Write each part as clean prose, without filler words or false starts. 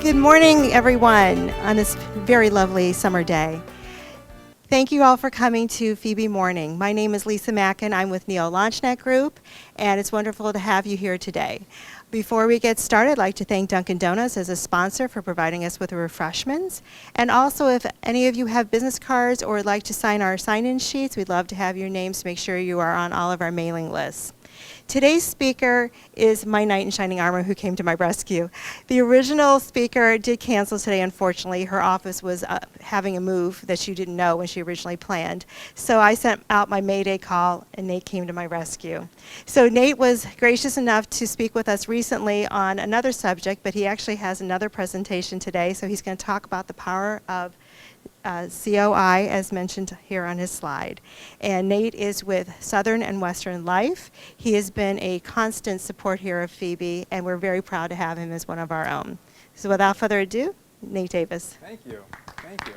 Good morning, everyone, on this very lovely summer day. Thank you all for coming to FEBE Morning. My name is Lisa Mackin. I'm with Neo LaunchNet Group, and it's wonderful to have you here today. Before we get started, I'd like to thank Dunkin' Donuts as a sponsor for providing us with the refreshments. And also, if any of you have business cards or would like to sign our sign-in sheets, we'd love to have your names to make sure you are on all of our mailing lists. Today's speaker is my knight in shining armor who came to my rescue. The original speaker did cancel today, unfortunately. Her office was having a move that she didn't know when she originally planned. So I sent out my Mayday call, and Nate came to my rescue. So Nate was gracious enough to speak with us recently on another subject, but he actually has another presentation today. So he's going to talk about the power of COI, as mentioned here on his slide. And Nate is with Southern and Western Life. He has been a constant support here of FEBE, and we're very proud to have him as one of our own. So without further ado, Nate Davis. Thank you. Thank you.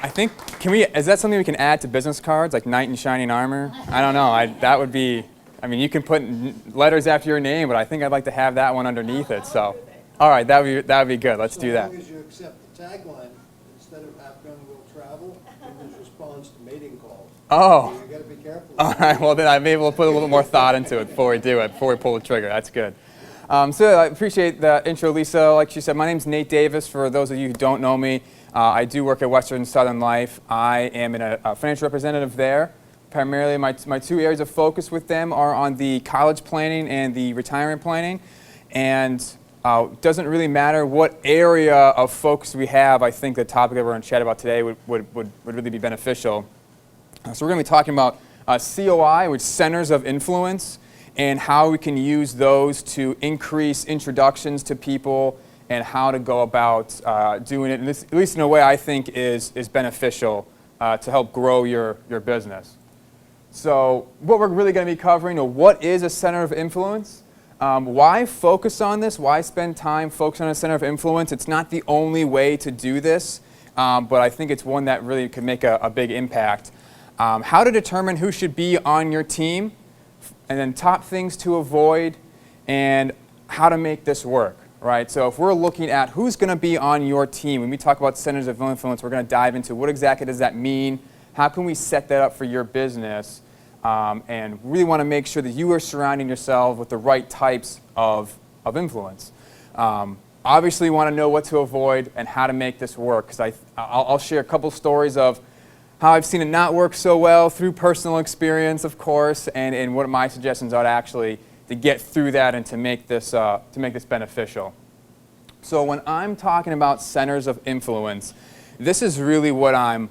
I think, is that something we can add to business cards, like knight in shining armor? I don't know. That would be, you can put letters after your name, but I think I'd like to have that one underneath it. So, all right, that would be good. Let's do that. As long as you accept the tagline, instead of "Have Gun Will Travel," it responds to mating calls. Oh. So you got to be careful. All right. Well, then I'm able to put a little more thought into it before we do it, before we pull the trigger. That's good. So I appreciate the intro, Lisa. Like she said, my name's Nate Davis. For those of you who don't know me, I do work at Western and Southern Life. I am a financial representative there. Primarily, my two areas of focus with them are on the college planning and the retirement planning. And doesn't really matter what area of focus we have. I think the topic that we're going to chat about today would really be beneficial. So we're going to be talking about COI, which Centers of Influence, and how we can use those to increase introductions to people and how to go about doing it, and this, at least in a way I think is beneficial to help grow your business. So what we're really going to be covering, what is a center of influence? Why focus on this? Why spend time focusing on a center of influence? It's not the only way to do this, but I think it's one that really could make a big impact. How to determine who should be on your team, and then top things to avoid, and how to make this work, right? So if we're looking at who's going to be on your team, when we talk about centers of influence, we're going to dive into what exactly does that mean, how can we set that up for your business, and really want to make sure that you are surrounding yourself with the right types of influence. Obviously, you want to know what to avoid and how to make this work, because I'll share a couple stories of how I've seen it not work so well through personal experience, of course, and what my suggestions are to get through that and to make this beneficial. So when I'm talking about centers of influence, this is really what I'm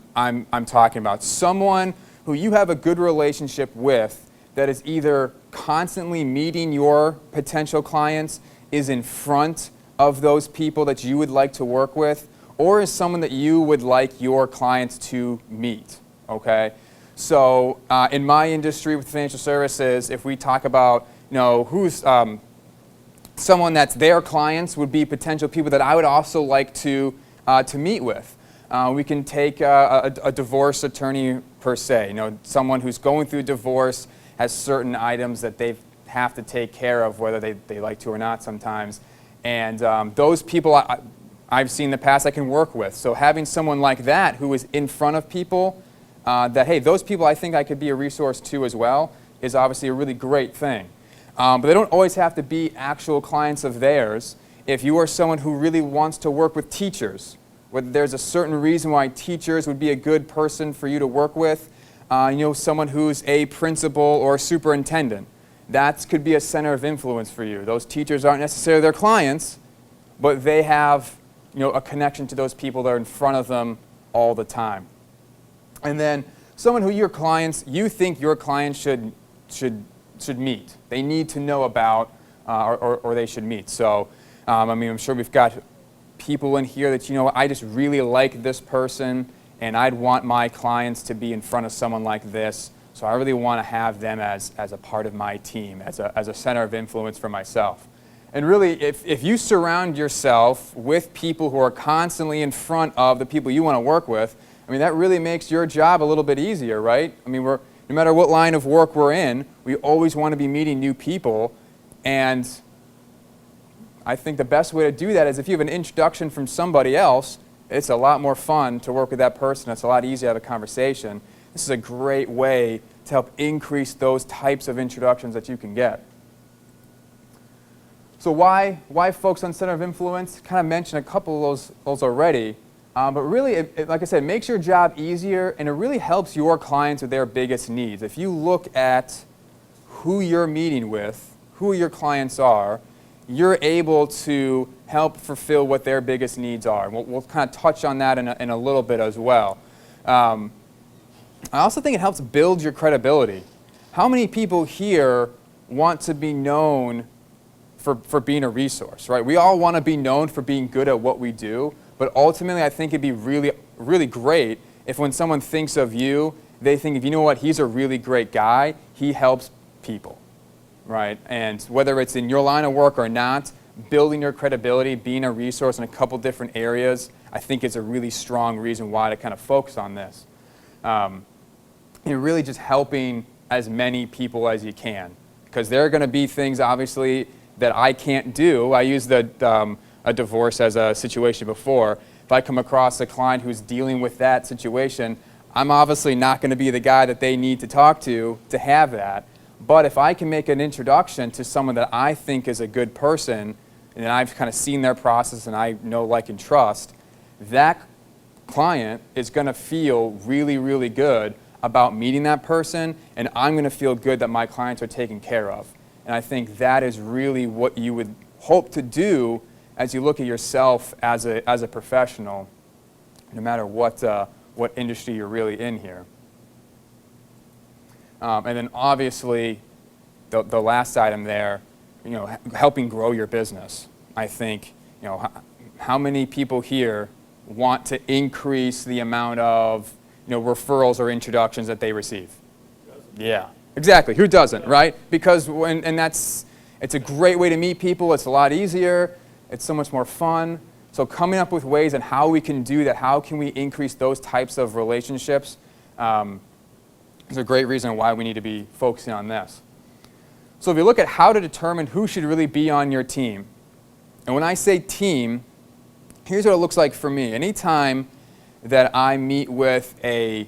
talking about. Someone who you have a good relationship with that is either constantly meeting your potential clients, is in front of those people that you would like to work with, or is someone that you would like your clients to meet, okay? So in my industry with financial services, if we talk about, who's someone that's their clients would be potential people that I would also like to meet with. We can take a divorce attorney per se, someone who's going through a divorce has certain items that they have to take care of, whether they like to or not sometimes. And those people I've seen in the past I can work with. So having someone like that who is in front of people, that, hey, those people I think I could be a resource to as well, is obviously a really great thing. But they don't always have to be actual clients of theirs. If you are someone who really wants to work with teachers, whether there's a certain reason why teachers would be a good person for you to work with, someone who's a principal or a superintendent, that could be a center of influence for you. Those teachers aren't necessarily their clients, but they have a connection to those people that are in front of them all the time. And then someone who you think your clients should meet. They need to know about or they should meet. So, I'm sure we've got people in here that, I just really like this person and I'd want my clients to be in front of someone like this. So I really want to have them as a part of my team, as a center of influence for myself. And really, if you surround yourself with people who are constantly in front of the people you want to work with, that really makes your job a little bit easier, right? No matter what line of work we're in, we always want to be meeting new people. And I think the best way to do that is if you have an introduction from somebody else, it's a lot more fun to work with that person. It's a lot easier to have a conversation. This is a great way to help increase those types of introductions that you can get. So why focus on center of influence? Kind of mentioned a couple of those already. But really, like I said, it makes your job easier, and it really helps your clients with their biggest needs. If you look at who you're meeting with, who your clients are, you're able to help fulfill what their biggest needs are. And we'll kind of touch on that in a little bit as well. I also think it helps build your credibility. How many people here want to be known for being a resource, right? We all want to be known for being good at what we do, but ultimately I think it'd be really, really great if when someone thinks of you, they think, if you know what, he's a really great guy, he helps people, right? And whether it's in your line of work or not, building your credibility, being a resource in a couple different areas, I think is a really strong reason why to kind of focus on this. And really just helping as many people as you can, because there are going to be things, obviously, that I can't do. I used a divorce as a situation before. If I come across a client who's dealing with that situation, I'm obviously not going to be the guy that they need to talk to have that. But if I can make an introduction to someone that I think is a good person, and I've kind of seen their process and I know, like, and trust, that client is going to feel really, really good about meeting that person, and I'm going to feel good that my clients are taken care of. And I think that is really what you would hope to do as you look at yourself as a professional, no matter what industry you're really in here. And then obviously, the last item there, helping grow your business. I think, how many people here want to increase the amount of referrals or introductions that they receive? Yeah, exactly. Who doesn't, right? Because it's a great way to meet people. It's a lot easier. It's so much more fun. So coming up with ways on how we can do that, how can we increase those types of relationships, is a great reason why we need to be focusing on this. So if you look at how to determine who should really be on your team, and when I say team, here's what it looks like for me. Anytime that I meet with a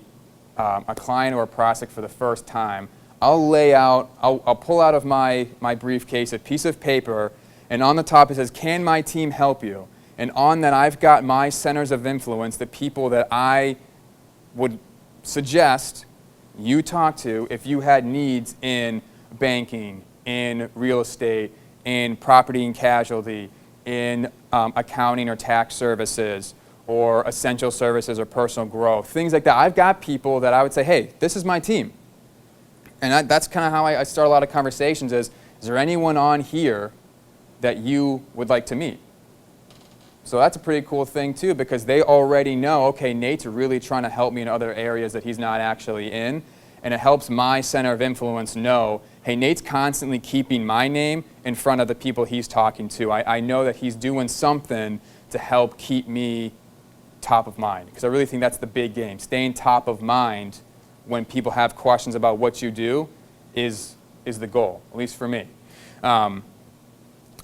client or a prospect for the first time, I'll pull out of my briefcase a piece of paper, and on the top it says, can my team help you? And on that I've got my centers of influence, the people that I would suggest you talk to if you had needs in banking, in real estate, in property and casualty, in accounting or tax services, or essential services or personal growth, things like that. I've got people that I would say, hey, this is my team. And that's kind of how I start a lot of conversations is there anyone on here that you would like to meet? So that's a pretty cool thing too, because they already know, okay, Nate's really trying to help me in other areas that he's not actually in. And it helps my center of influence know, hey, Nate's constantly keeping my name in front of the people he's talking to. I know that he's doing something to help keep me top of mind, because I really think that's the big game. Staying top of mind when people have questions about what you do is the goal, at least for me.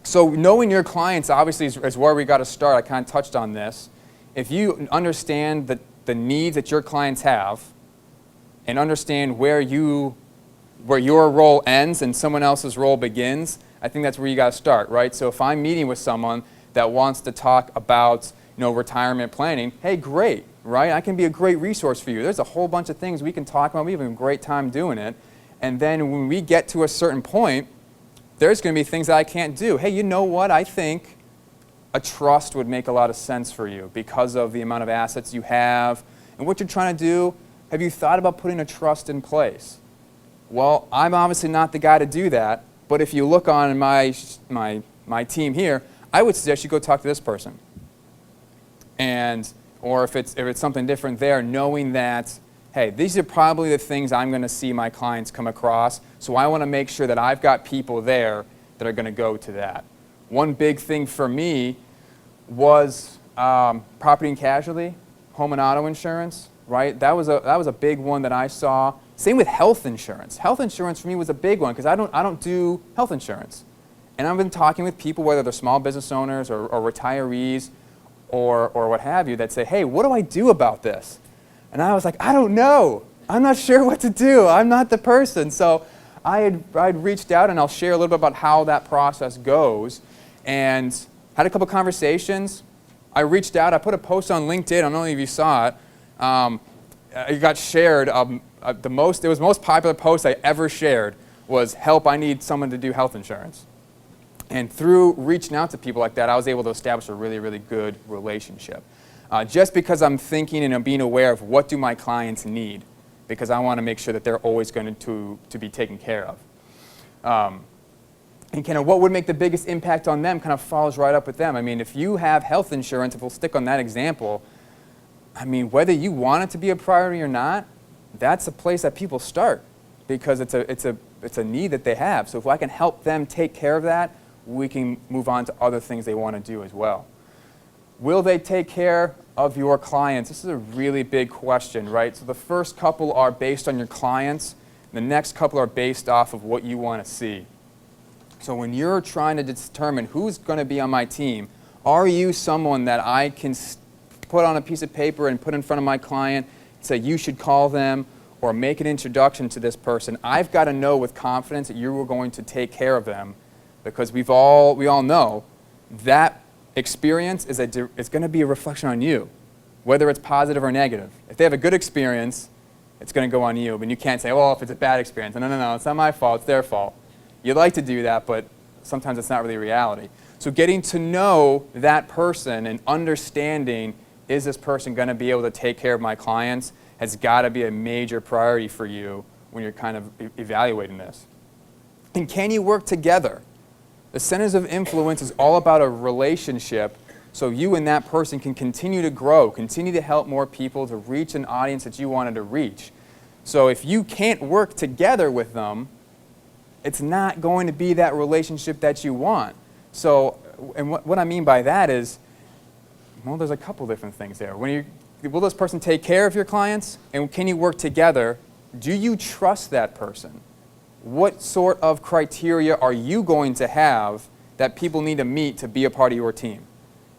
So knowing your clients obviously is where we got to start. I kind of touched on this. If you understand the needs that your clients have and understand where your role ends and someone else's role begins, I think that's where you got to start, right? So if I'm meeting with someone that wants to talk about retirement planning, hey, great, right? I can be a great resource for you. There's a whole bunch of things we can talk about. We have a great time doing it. And then when we get to a certain point, there's going to be things that I can't do. Hey, you know what? I think a trust would make a lot of sense for you because of the amount of assets you have and what you're trying to do. Have you thought about putting a trust in place? Well, I'm obviously not the guy to do that, but if you look on my team here, I would suggest you go talk to this person. Or if it's something different there, knowing that, hey, these are probably the things I'm going to see my clients come across, so I want to make sure that I've got people there that are going to go to that. One big thing for me was property and casualty, home and auto insurance, right? That was a big one that I saw. Same with health insurance. Health insurance for me was a big one because I don't do health insurance. And I've been talking with people, whether they're small business owners or retirees or what have you, that say, hey, what do I do about this? And I was like, I don't know. I'm not sure what to do. I'm not the person. So I'd reached out, and I'll share a little bit about how that process goes, and had a couple conversations. I reached out. I put a post on LinkedIn. I don't know if you saw it. It got shared. It was the most popular post I ever shared was, help, I need someone to do health insurance. And through reaching out to people like that, I was able to establish a really, really good relationship. Just because I'm thinking and I'm being aware of what do my clients need, because I want to make sure that they're always going to be taken care of. And kind of what would make the biggest impact on them kind of follows right up with them. I mean, if you have health insurance, if we'll stick on that example, I mean, whether you want it to be a priority or not, that's a place that people start, because it's a need that they have. So if I can help them take care of that, we can move on to other things they want to do as well. Will they take care of your clients? This is a really big question, right? So the first couple are based on your clients. The next couple are based off of what you want to see. So when you're trying to determine who's going to be on my team, are you someone that I can put on a piece of paper and put in front of my client, say you should call them or make an introduction to this person? I've got to know with confidence that you are going to take care of them, because we all know that experience is going to be a reflection on you, whether it's positive or negative. If they have a good experience, it's going to go on you. But you can't say, well, if it's a bad experience, no, it's not my fault, it's their fault. You'd like to do that, but sometimes it's not really reality. So getting to know that person and understanding, is this person going to be able to take care of my clients, has got to be a major priority for you when you're kind of evaluating this. And can you work together? The centers of influence is all about a relationship, so you and that person can continue to grow, continue to help more people to reach an audience that you wanted to reach. So if you can't work together with them, it's not going to be that relationship that you want. So, and what I mean by that is, well, there's a couple different things there. Will this person take care of your clients? And can you work together? Do you trust that person? What sort of criteria are you going to have that people need to meet to be a part of your team?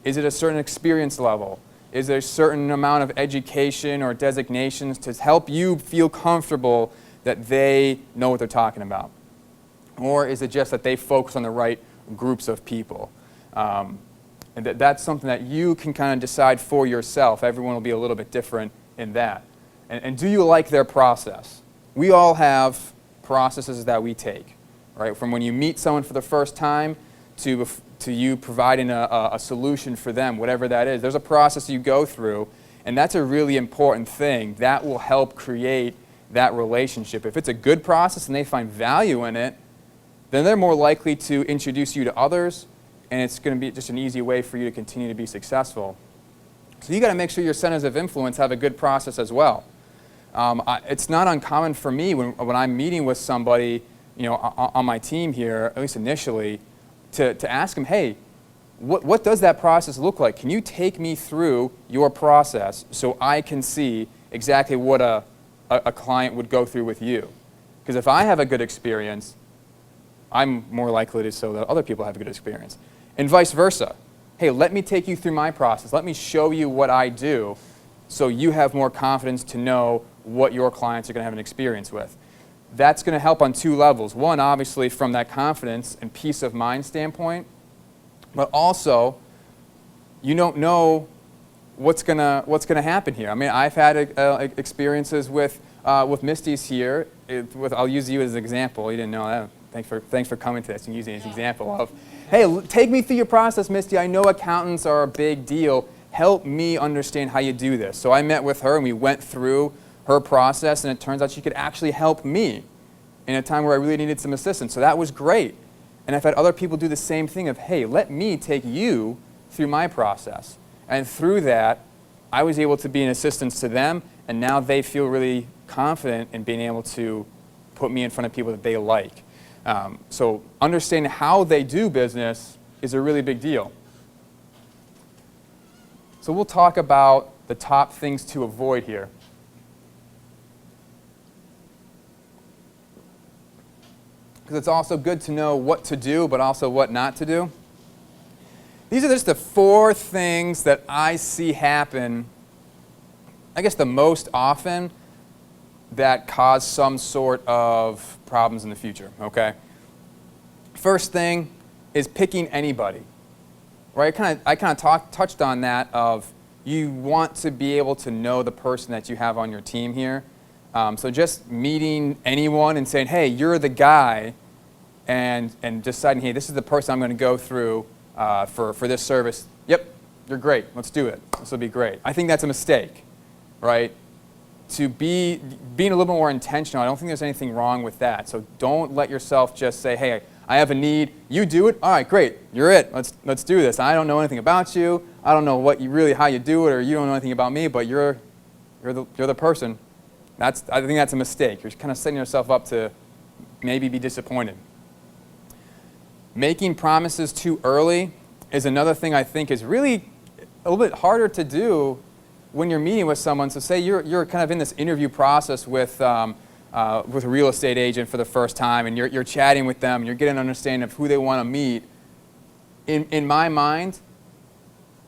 Is it a certain experience level? Is there a certain amount of education or designations to help you feel comfortable that they know what they're talking about? Or is it just that they focus on the right groups of people? And that's something that you can kind of decide for yourself. Everyone will be a little bit different in that. And do you like their process? We all have processes that we take, right? From when you meet someone for the first time to you providing a solution for them, whatever that is. There's a process you go through, and that's a really important thing. That will help create that relationship. If it's a good process and they find value in it, then they're more likely to introduce you to others, and it's going to be just an easy way for you to continue to be successful. So you got to make sure your centers of influence have a good process as well. It's not uncommon for me when I'm meeting with somebody, on my team here, at least initially, to ask them, hey, what does that process look like? Can you take me through your process so I can see exactly what a client would go through with you? Because if I have a good experience, I'm more likely to show that other people have a good experience. And vice versa. Hey, let me take you through my process. Let me show you what I do so you have more confidence to know what your clients are going to have an experience with. That's going to help on two levels. One, obviously, from that confidence and peace of mind standpoint, but also, you don't know what's going to happen here. I mean, I've had experiences with Misty's here. I'll use you as an example. You didn't know that. Thanks for coming to this and using this example of, hey, take me through your process, Misty. I know accountants are a big deal. Help me understand how you do this. So I met with her and we went through her process, and it turns out she could actually help me in a time where I really needed some assistance. So that was great. And I've had other people do the same thing of, hey, let me take you through my process. And through that, I was able to be an assistance to them, and now they feel really confident in being able to put me in front of people that they like. So understanding how they do business is a really big deal. So we'll talk about the top things to avoid here. because it's also good to know what to do, but also what not to do. These are just the 4 things that I see happen, I guess, the most often that cause some sort of problems in the future, okay? First thing is picking anybody, right? I kind of touched on that of you want to be able to know the person that you have on your team here. So just meeting anyone and saying, hey, you're the guy, and deciding, hey, this is the person I'm going to go through for this service. Yep, you're great. Let's do it. This will be great. I think that's a mistake, right? To being a little bit more intentional, I don't think there's anything wrong with that. So don't let yourself just say, hey, I have a need. You do it. All right, great. You're it. Let's do this. I don't know anything about you. I don't know how you do it, or you don't know anything about me. But you're the person. I think that's a mistake. You're kind of setting yourself up to maybe be disappointed. Making promises too early is another thing I think is really a little bit harder to do when you're meeting with someone. So say you're kind of in this interview process with a real estate agent for the first time, and you're chatting with them, and you're getting an understanding of who they want to meet. In my mind,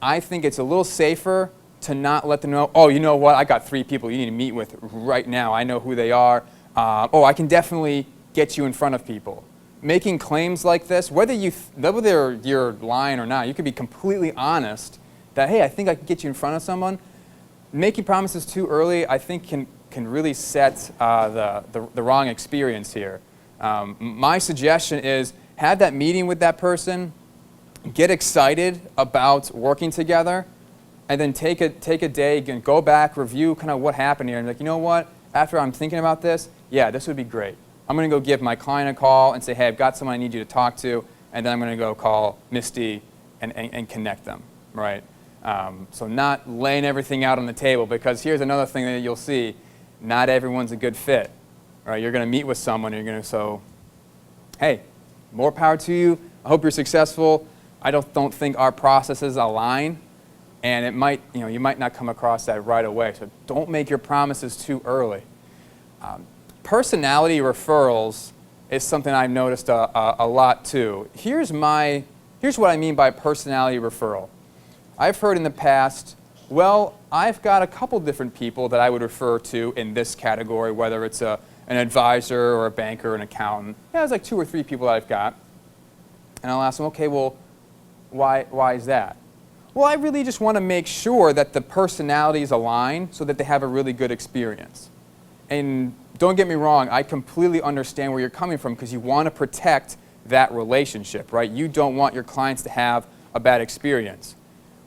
I think it's a little safer to not let them know, oh, you know what, I got 3 people you need to meet with right now. I know who they are. I can definitely get you in front of people. Making claims like this, whether you're lying or not, you could be completely honest that, hey, I think I can get you in front of someone. Making promises too early, I think, can really set the wrong experience here. My suggestion is have that meeting with that person, get excited about working together, and then take a day and go back, review kind of what happened here, and like, you know what, after I'm thinking about this, yeah, this would be great. I'm going to go give my client a call and say, hey, I've got someone I need you to talk to, and then I'm going to go call Misty and connect them, right? So not laying everything out on the table, because here's another thing that you'll see. Not everyone's a good fit, right? You're going to meet with someone, and you're going to so, hey, more power to you. I hope you're successful. I don't think our processes align, and it might, you might not come across that right away. So don't make your promises too early. Personality referrals is something I've noticed a lot too. Here's what I mean by personality referral. I've heard in the past, well, I've got a couple different people that I would refer to in this category, whether it's an advisor or a banker or an accountant. Yeah, there's like 2 or 3 people that I've got. And I'll ask them, okay, well, why is that? Well, I really just want to make sure that the personalities align so that they have a really good experience. And don't get me wrong, I completely understand where you're coming from, because you want to protect that relationship, right? You don't want your clients to have a bad experience.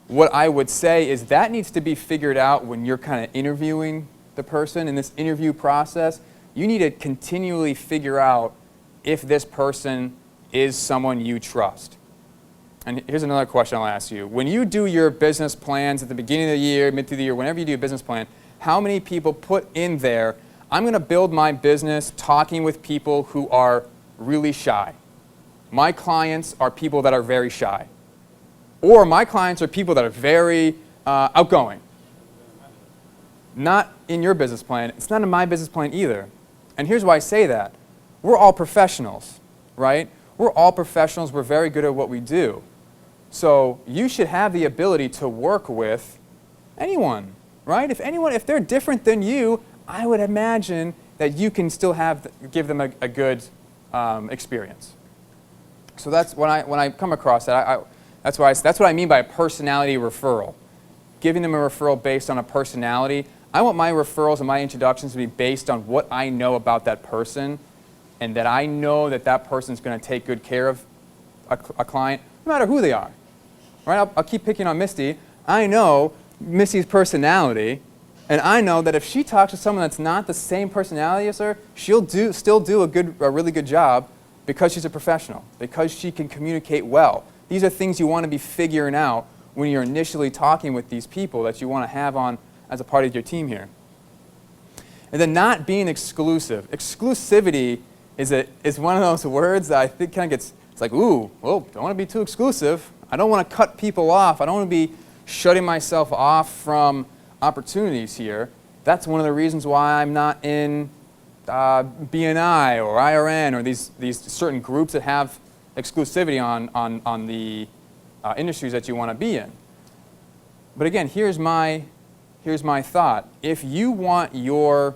What I would say is that needs to be figured out when you're kind of interviewing the person in this interview process. You need to continually figure out if this person is someone you trust. And here's another question I'll ask you. When you do your business plans at the beginning of the year, mid through the year, whenever you do a business plan, how many people put in there, I'm going to build my business talking with people who are really shy. My clients are people that are very shy. Or my clients are people that are very outgoing. Not in your business plan. It's not in my business plan either. And here's why I say that. We're all professionals, right? We're all professionals. We're very good at what we do. So you should have the ability to work with anyone, right? If they're different than you, I would imagine that you can still give them a good experience. So that's when I come across that. That's what I mean by a personality referral. Giving them a referral based on a personality. I want my referrals and my introductions to be based on what I know about that person, and that I know that person's going to take good care of a client, no matter who they are. Right? I'll keep picking on Misty. I know Misty's personality, and I know that if she talks to someone that's not the same personality as her, she'll still do a really good job, because she's a professional, because she can communicate well. These are things you want to be figuring out when you're initially talking with these people that you want to have on as a part of your team here. And then not being exclusive. Exclusivity is one of those words that I think kind of gets, it's like, ooh, well, don't want to be too exclusive. I don't want to cut people off. I don't want to be shutting myself off from opportunities here. That's one of the reasons why I'm not in BNI or IRN or these certain groups that have exclusivity on the industries that you want to be in. But again, here's my thought. If you want your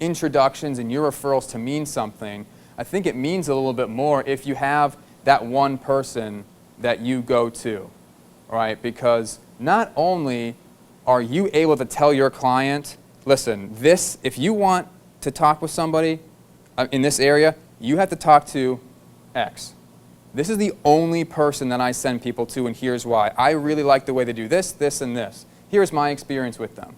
introductions and your referrals to mean something, I think it means a little bit more if you have that one person that you go to, right? Because not only are you able to tell your client, listen, if you want to talk with somebody in this area, you have to talk to X. This is the only person that I send people to, and here's why. I really like the way they do this, this, and this. Here's my experience with them,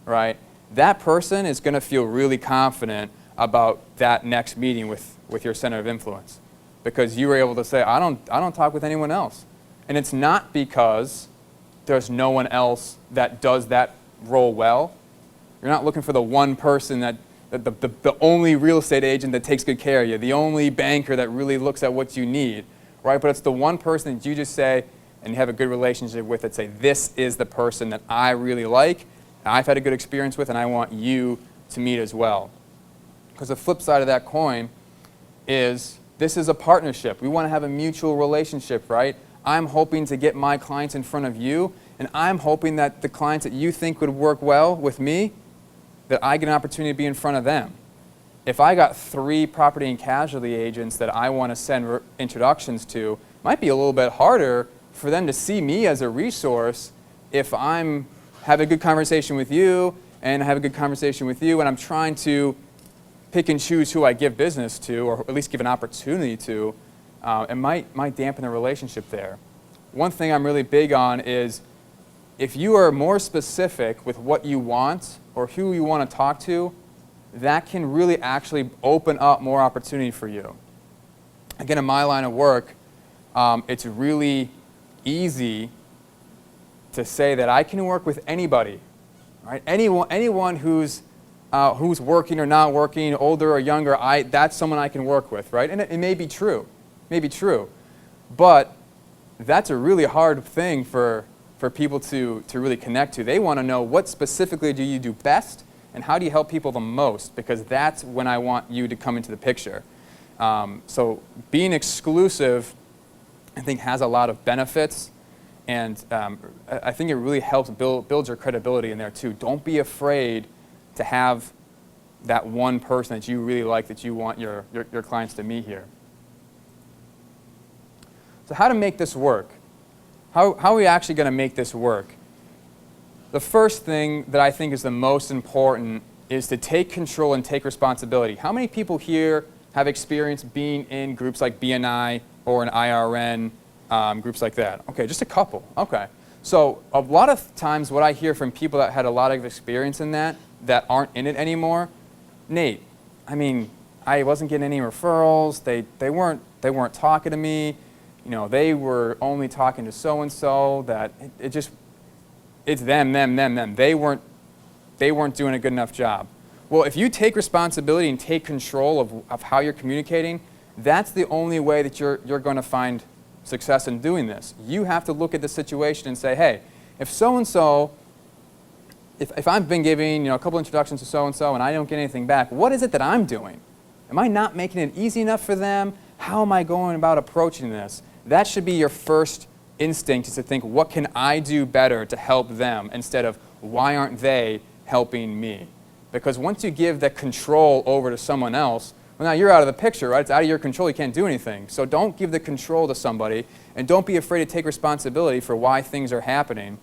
right? That person is going to feel really confident about that next meeting with your center of influence because you were able to say, I don't talk with anyone else. And it's not because there's no one else that does that role well. You're not looking for the one person the only real estate agent that takes good care of you, the only banker that really looks at what you need, right? But it's the one person that you just say, and you have a good relationship with, that say, this is the person that I really like, and I've had a good experience with, and I want you to meet as well. Because the flip side of that coin is this is a partnership. We want to have a mutual relationship, right? I'm hoping to get my clients in front of you, and I'm hoping that the clients that you think would work well with me, that I get an opportunity to be in front of them. If I got 3 property and casualty agents that I want to send introductions to, it might be a little bit harder for them to see me as a resource if I'm having a good conversation with you and I have a good conversation with you and I'm trying to pick and choose who I give business to, or at least give an opportunity to. It might dampen the relationship there. One thing I'm really big on is if you are more specific with what you want or who you want to talk to, that can really actually open up more opportunity for you. Again, in my line of work, it's really easy to say that I can work with anybody, right? Anyone who's working or not working, older or younger, that's someone I can work with, right? And it may be true, but that's a really hard thing for people to really connect to. They want to know what specifically do you do best and how do you help people the most, because that's when I want you to come into the picture. So being exclusive, I think, has a lot of benefits, and I think it really helps build your credibility in there too. Don't be afraid to have that one person that you really like, that you want your clients to meet here. So how to make this work? How are we actually going to make this work? The first thing that I think is the most important is to take control and take responsibility. How many people here have experience being in groups like BNI or an IRN, groups like that? Okay, just a couple. Okay. So a lot of times what I hear from people that had a lot of experience in that aren't in it anymore, Nate, I mean, I wasn't getting any referrals. They weren't talking to me. You know, they were only talking to so-and-so, that it's them. They weren't doing a good enough job. Well, if you take responsibility and take control of how you're communicating, that's the only way that you're going to find success in doing this. You have to look at the situation and say, hey, if so-and-so, if I've been giving a couple introductions to so-and-so and I don't get anything back, what is it that I'm doing? Am I not making it easy enough for them? How am I going about approaching this? That should be your first instinct, is to think, what can I do better to help them, instead of why aren't they helping me? Because once you give that control over to someone else, well, now you're out of the picture, right? It's out of your control. You can't do anything. So don't give the control to somebody, and don't be afraid to take responsibility for why things are happening.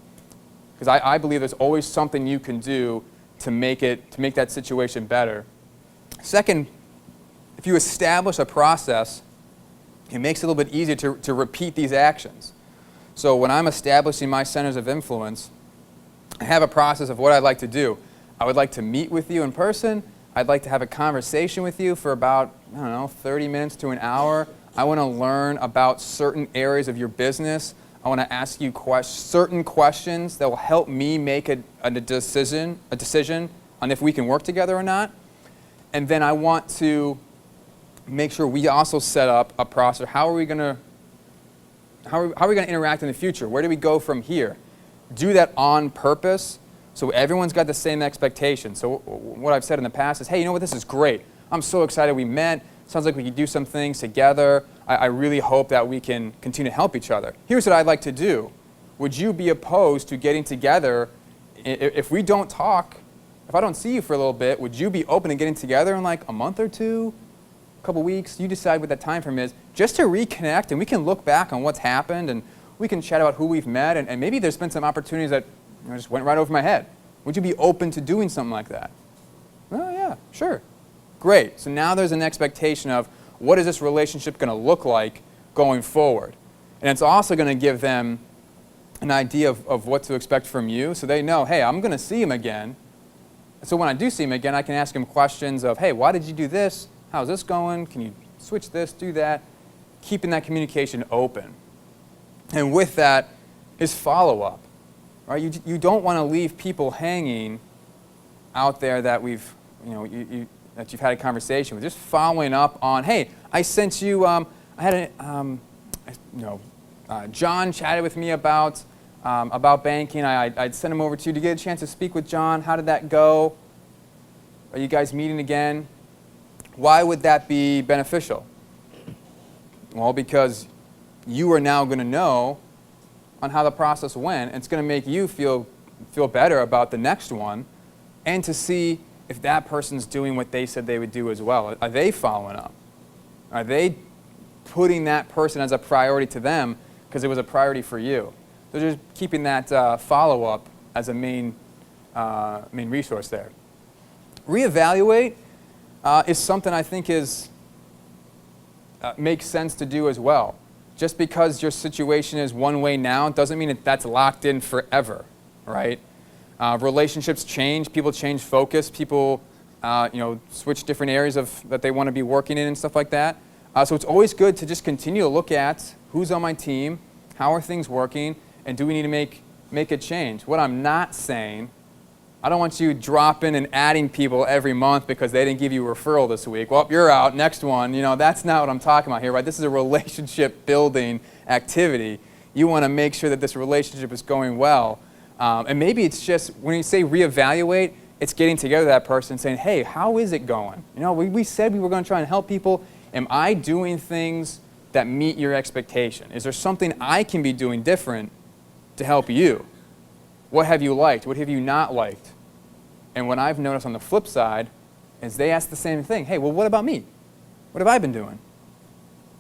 Because I believe there's always something you can do to make that situation better. Second, if you establish a process, it makes it a little bit easier to repeat these actions. So when I'm establishing my centers of influence, I have a process of what I'd like to do. I would like to meet with you in person. I'd like to have a conversation with you for about, 30 minutes to an hour. I want to learn about certain areas of your business. I want to ask you certain questions that will help me make a decision on if we can work together or not. And then I want to make sure we also set up a process. How are we going to interact in the future? Where do we go from here? Do that on purpose So everyone's got the same expectation. So what I've said in the past is, hey, you know what, this is great. I'm so excited we met. Sounds like we could do some things together. I really hope that we can continue to help each other. Here's what I'd like to do. Would you be opposed to getting together? If we don't talk, if I don't see you for a little bit, would you be open to getting together in like a month or two, a couple weeks? You decide what that time frame is, just to reconnect, and we can look back on what's happened, and we can chat about who we've met, and maybe there's been some opportunities that just went right over my head. Would you be open to doing something like that? Oh, yeah, sure. Great. So now there's an expectation of what is this relationship going to look like going forward? And it's also going to give them an idea of what to expect from you, so they know, hey, I'm going to see him again. So when I do see him again, I can ask him questions of, hey, why did you do this? How's this going? Can you switch this, do that? Keeping that communication open. And with that is follow-up. Right? You don't want to leave people hanging out there that that you've had a conversation with. Just following up on, hey, I sent you, John chatted with me about banking. I'd send him over to you. Did you get a chance to speak with John? How did that go? Are you guys meeting again? Why would that be beneficial? Well, because you are now going to know on how the process went. It's going to make you feel better about the next one, and to see if that person's doing what they said they would do as well. Are they following up? Are they putting that person as a priority to them because it was a priority for you? So just keeping that follow-up as a main resource there. Reevaluate is something I think makes sense to do as well. Just because your situation is one way now doesn't mean that's locked in forever, right? Relationships change, people change focus, people switch different areas that they want to be working in and stuff like that. So it's always good to just continue to look at who's on my team, how are things working, and do we need to make a change? What I'm not saying, I don't want you dropping and adding people every month because they didn't give you a referral this week. Well, you're out, next one. That's not what I'm talking about here, right? This is a relationship building activity. You want to make sure that this relationship is going well. And maybe it's just, when you say reevaluate, it's getting together with that person and saying, hey, how is it going? We said we were going to try and help people. Am I doing things that meet your expectation? Is there something I can be doing different to help you? What have you liked? What have you not liked? And what I've noticed on the flip side is they ask the same thing. Hey, well, what about me? What have I been doing?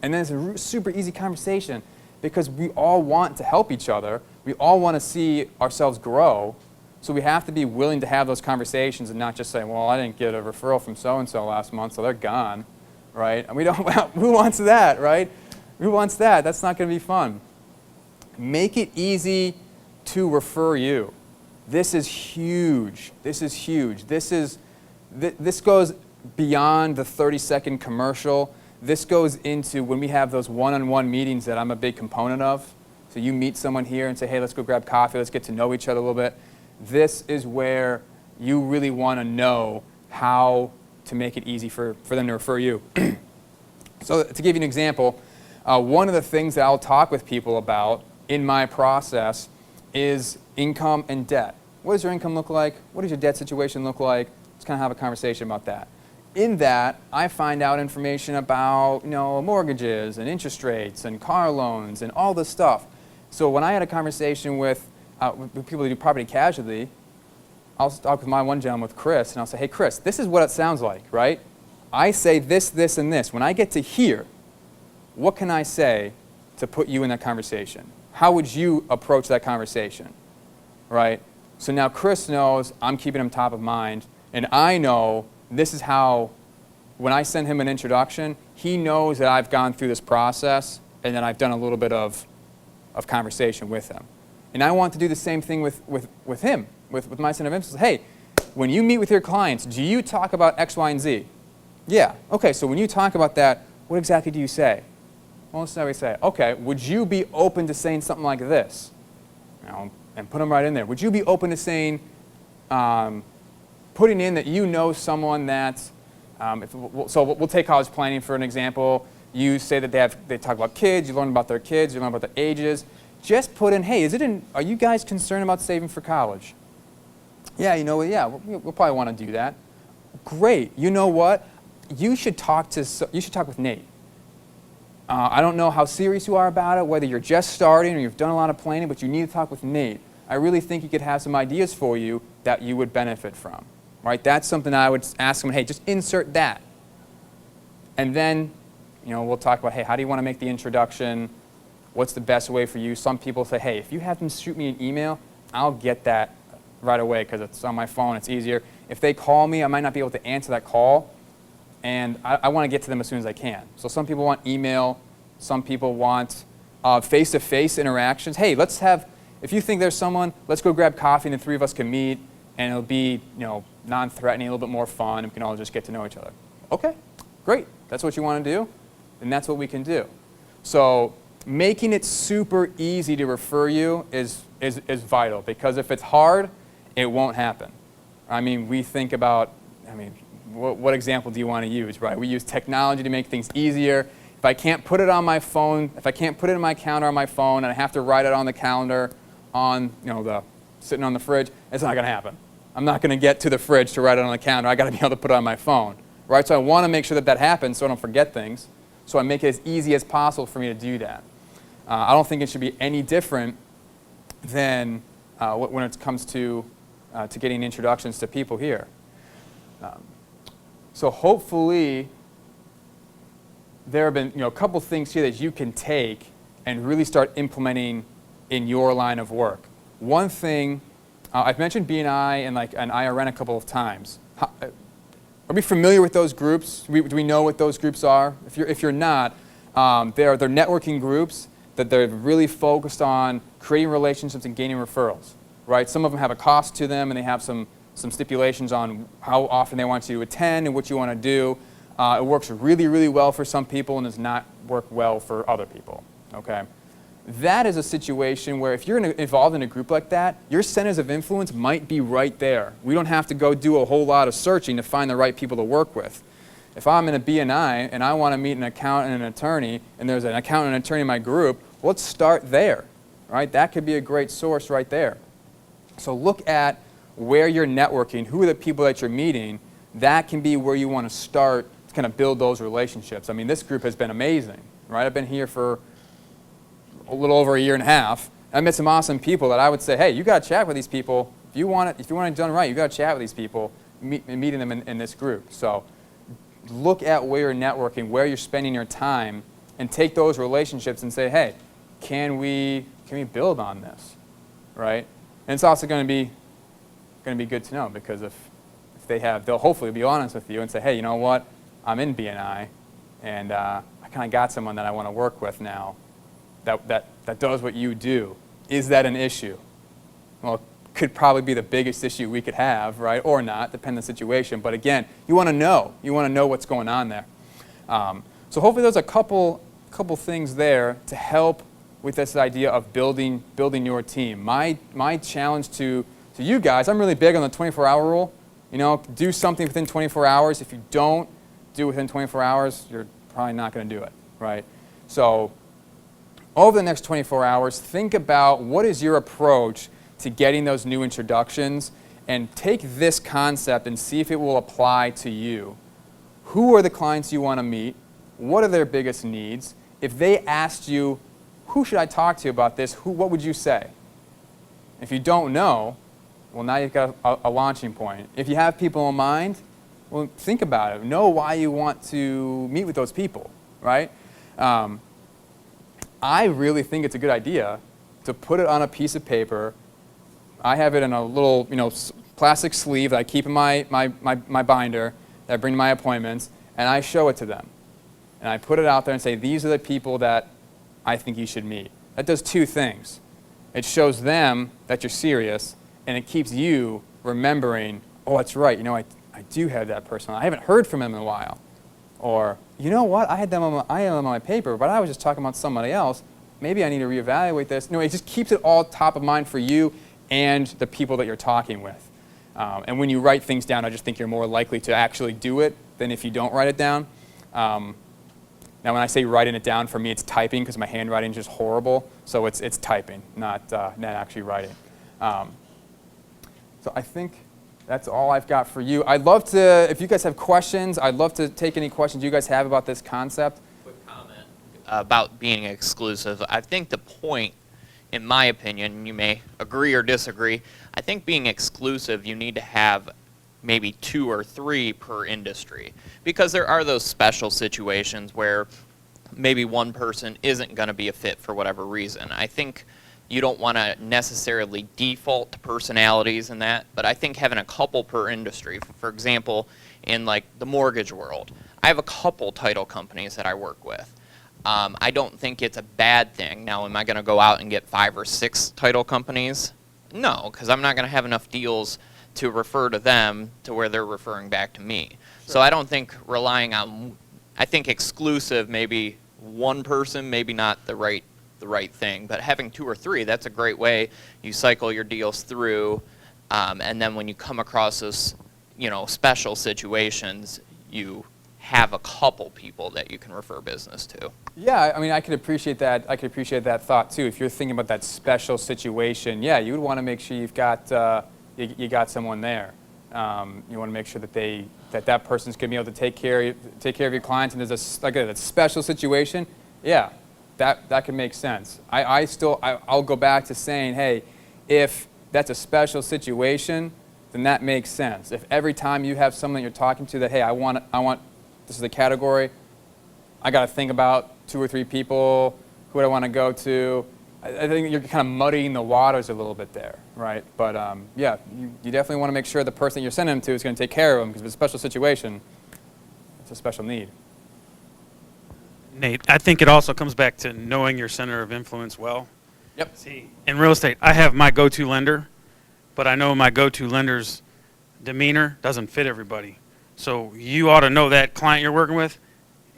And then it's a super easy conversation because we all want to help each other. We all want to see ourselves grow. So we have to be willing to have those conversations and not just say, well, I didn't get a referral from so-and-so last month, so they're gone, right? And we don't, who wants that, right? Who wants that? That's not going to be fun. Make it easy to refer you. This is huge. This is huge. This goes beyond the 30-second commercial. This goes into when we have those one-on-one meetings that I'm a big component of. So you meet someone here and say, hey, let's go grab coffee. Let's get to know each other a little bit. This is where you really want to know how to make it easy for them to refer you. So to give you an example, one of the things that I'll talk with people about in my process is income and debt. What does your income look like? What does your debt situation look like? Let's kind of have a conversation about that. In that, I find out information about mortgages and interest rates and car loans and all this stuff. So when I had a conversation with people who do property casualty, I'll talk with my one gentleman, with Chris, and I'll say, hey, Chris, this is what it sounds like, right? I say this, this, and this. When I get to here, what can I say to put you in that conversation? How would you approach that conversation, right? So now Chris knows I'm keeping him top of mind, and I know this is how, when I send him an introduction, he knows that I've gone through this process and that I've done a little bit of conversation with him. And I want to do the same thing with him, with my center of influence. Hey, when you meet with your clients, do you talk about X, Y, and Z? Yeah. Okay, so when you talk about that, what exactly do you say? Well, let's say we say, okay, would you be open to saying something like this? And put them right in there. Would you be open to saying, putting in that you know someone that, so we'll take college planning for an example. You say that they talk about kids, you learn about their kids, you learn about their ages. Just put in, hey, are you guys concerned about saving for college? Yeah, you know what, yeah, we'll probably want to do that. Great. You know what? You should talk with Nate. I don't know how serious you are about it, whether you're just starting or you've done a lot of planning, but you need to talk with Nate. I really think he could have some ideas for you that you would benefit from. Right? That's something I would ask him, hey, just insert that. And then, you know, we'll talk about, hey, how do you want to make the introduction? What's the best way for you? Some people say, hey, if you have them shoot me an email, I'll get that right away because it's on my phone, it's easier. If they call me, I might not be able to answer that call, and I want to get to them as soon as I can. So some people want email, some people want face-to-face interactions. Hey, let's have, if you think there's someone, let's go grab coffee and the three of us can meet, and it'll be, you know, non-threatening, a little bit more fun, and we can all just get to know each other. Okay, great. That's what you want to do? Then that's what we can do. So making it super easy to refer you is vital, because if it's hard, it won't happen. I mean, we think about, I mean, what example do you want to use, right? We use technology to make things easier. If I can't put it on my phone, if I can't put it in my calendar on my phone, and I have to write it on the calendar on, you know, sitting on the fridge, it's not going to happen. I'm not going to get to the fridge to write it on the calendar. I got to be able to put it on my phone, right? So I want to make sure that that happens so I don't forget things. So I make it as easy as possible for me to do that. I don't think it should be any different than when it comes to getting introductions to people here. So hopefully there have been, you know, a couple things here that you can take and really start implementing in your line of work. One thing, I've mentioned BNI and IRN a couple of times. Are we familiar with those groups? Do we know what those groups are? If you're not, they're networking groups that they're really focused on creating relationships and gaining referrals, right? Some of them have a cost to them, and they have some stipulations on how often they want you to attend and what you want to do. It works really, really well for some people and does not work well for other people, okay? That is a situation where if you're involved in a group like that, your centers of influence might be right there. We don't have to go do a whole lot of searching to find the right people to work with. If I'm in a BNI and I want to meet an accountant and an attorney, and there's an accountant and attorney in my group, let's start there, right? That could be a great source right there. So look at where you're networking, who are the people that you're meeting. That can be where you want to start to kind of build those relationships. I mean, this group has been amazing, right? I've been here for a little over a year and a half. I met some awesome people that I would say, hey, you got to chat with these people. If you want it done right, you got to chat with these people, meeting them in this group. So look at where you're networking, where you're spending your time, and take those relationships and say, hey, can we build on this, right? And it's also going to be good to know, because if they'll hopefully be honest with you and say, hey, you know what, I'm in BNI, and I kind of got someone that I want to work with now that does what you do. Is that an issue? Well, it could probably be the biggest issue we could have, right? Or not, depending on the situation. But again, you want to know. You want to know what's going on there. So hopefully there's a couple things there to help with this idea of building your team. My challenge to you guys, I'm really big on the 24-hour rule. You know, do something within 24 hours. If you don't do it within 24 hours, you're probably not going to do it, right? So over the next 24 hours, think about what is your approach to getting those new introductions, and take this concept and see if it will apply to you. Who are the clients you want to meet? What are their biggest needs? If they asked you, who should I talk to about this, what would you say? If you don't know, well, now you've got a launching point. If you have people in mind, well, think about it. Know why you want to meet with those people, right? I really think it's a good idea to put it on a piece of paper. I have it in a little, plastic sleeve that I keep in my binder that I bring to my appointments, and I show it to them. And I put it out there and say, these are the people that I think you should meet. That does two things. It shows them that you're serious, and it keeps you remembering, oh, that's right, I do have that person. I haven't heard from him in a while. Or, you know what, I had them on my paper, but I was just talking about somebody else. Maybe I need to reevaluate this. No, it just keeps it all top of mind for you and the people that you're talking with. And when you write things down, I just think you're more likely to actually do it than if you don't write it down. Now, when I say writing it down, for me it's typing, because my handwriting is just horrible. So it's typing, not actually writing. So I think That's all I've got for you. I'd love to, if you guys have questions, I'd love to take any questions you guys have about this concept. Quick comment about being exclusive. I think the point, in my opinion, you may agree or disagree, I think being exclusive, you need to have maybe 2 or 3 per industry, because there are those special situations where maybe one person isn't going to be a fit for whatever reason. I think you don't want to necessarily default to personalities and that, but I think having a couple per industry, for example, in like the mortgage world, I have a couple title companies that I work with. I don't think it's a bad thing. Now, am I going to go out and get 5 or 6 title companies? No, because I'm not going to have enough deals to refer to them to where they're referring back to me. Sure. So I don't think relying on, I think exclusive, maybe one person, maybe not the right thing, but having 2 or 3, that's a great way. You cycle your deals through, and then when you come across those, special situations, you have a couple people that you can refer business to. Yeah, I mean, I could appreciate that. I could appreciate that thought too. If you're thinking about that special situation, yeah, you would want to make sure you've got you got someone there. You want to make sure that that person's going to be able to take care of your clients, and there's that special situation. Yeah, that can make sense. I'll go back to saying, hey, if that's a special situation, then that makes sense. If every time you have someone that you're talking to that, hey, I want this is the category, I got to think about 2 or 3 people, who do I want to go to? I think you're kind of muddying the waters a little bit there, right? But yeah, you definitely want to make sure the person you're sending them to is going to take care of them, because if it's a special situation, it's a special need. Nate, I think it also comes back to knowing your center of influence well. Yep. See, in real estate, I have my go-to lender, but I know my go-to lender's demeanor doesn't fit everybody. So you ought to know that client you're working with,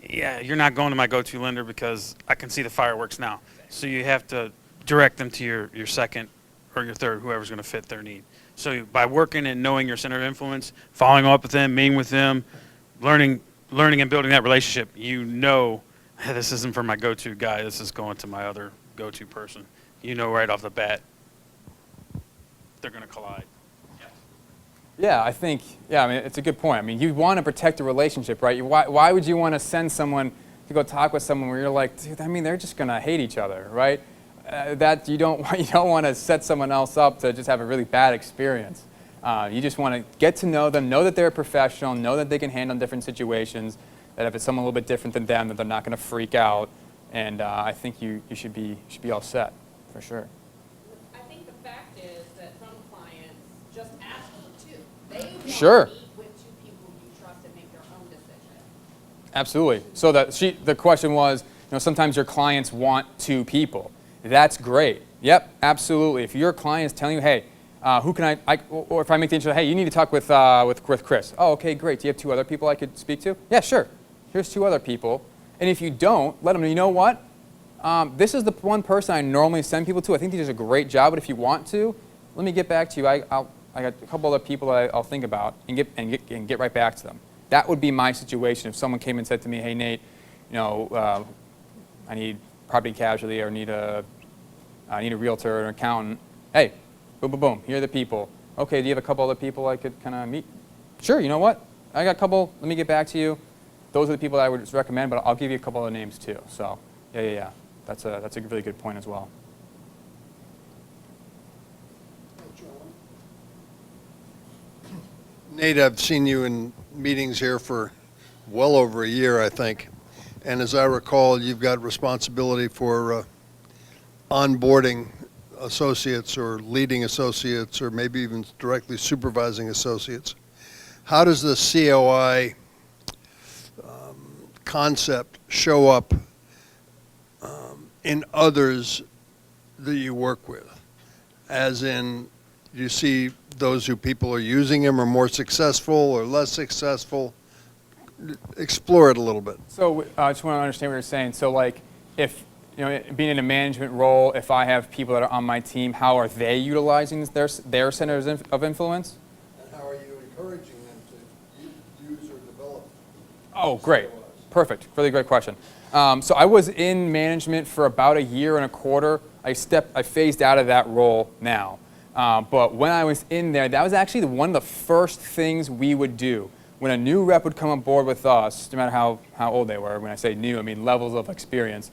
yeah, you're not going to my go-to lender because I can see the fireworks now. So you have to direct them to your second or your third, whoever's going to fit their need. So by working and knowing your center of influence, following up with them, meeting with them, learning and building that relationship, you know, hey, this isn't for my go-to guy, this is going to my other go-to person. You know right off the bat, they're going to collide. Yeah, I mean, it's a good point. I mean, you want to protect the relationship, right? Why would you want to send someone to go talk with someone where you're like, dude, I mean, they're just going to hate each other, right? That you don't want to set someone else up to just have a really bad experience. You just want to get to know them, know that they're a professional, know that they can handle different situations, that if it's someone a little bit different than them, that they're not going to freak out. And I think you should be all set, for sure. I think the fact is that some clients just ask for 2. They want Sure. to meet with 2 people you trust and make their own decision. Absolutely. So the question was, sometimes your clients want 2 people. That's great. Yep, absolutely. If your client is telling you, hey, who can or if I make the intro, hey, you need to talk with Chris. Oh, okay, great. Do you have 2 other people I could speak to? Yeah, sure. Here's 2 other people. And if you don't, let them know, you know what? This is the one person I normally send people to. I think he does a great job, but if you want to, let me get back to you. I got a couple other people that I'll think about and get right back to them. That would be my situation if someone came and said to me, hey, Nate, I need property casualty, or I need a realtor or an accountant. Hey, boom, boom, boom. Here are the people. Okay, do you have a couple other people I could kind of meet? Sure, you know what? I got a couple. Let me get back to you. Those are the people that I would recommend, but I'll give you a couple other names too. So, yeah. That's a really good point as well. Nate, I've seen you in meetings here for well over a year, I think. And as I recall, you've got responsibility for onboarding associates or leading associates or maybe even directly supervising associates. How does the COI concept show up in others that you work with? As in, you see those who people are using them are more successful or less successful? Explore it a little bit. So I just want to understand what you're saying. So like if, being in a management role, if I have people that are on my team, how are they utilizing their centers of influence? And how are you encouraging them to use or develop? Oh, great. Perfect. Really great question. So I was in management for about a year and a quarter. I phased out of that role now. But when I was in there, that was actually one of the first things we would do. When a new rep would come on board with us, no matter how old they were, when I say new, I mean levels of experience,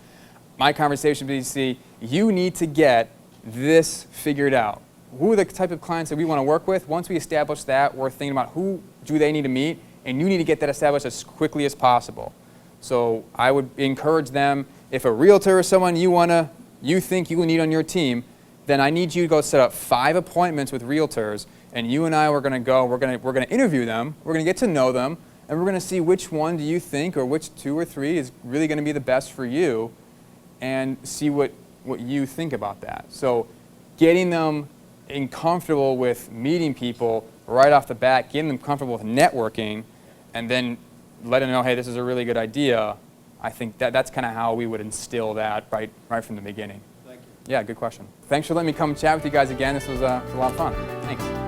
my conversation would be, see, you need to get this figured out. Who are the type of clients that we want to work with? Once we establish that, we're thinking about who do they need to meet, and you need to get that established as quickly as possible. So I would encourage them, if a realtor is someone you think you will need on your team, then I need you to go set up 5 appointments with realtors, and you and I are going to go, we're going to interview them, we're going to get to know them, and we're going to see which one do you think, or which 2 or 3 is really going to be the best for you, and see what you think about that. So getting them comfortable with meeting people right off the bat, getting them comfortable with networking, and then letting them know, hey, this is a really good idea. I think that's kind of how we would instill that right from the beginning. Thank you. Yeah, good question. Thanks for letting me come chat with you guys again. This was a lot of fun. Thanks.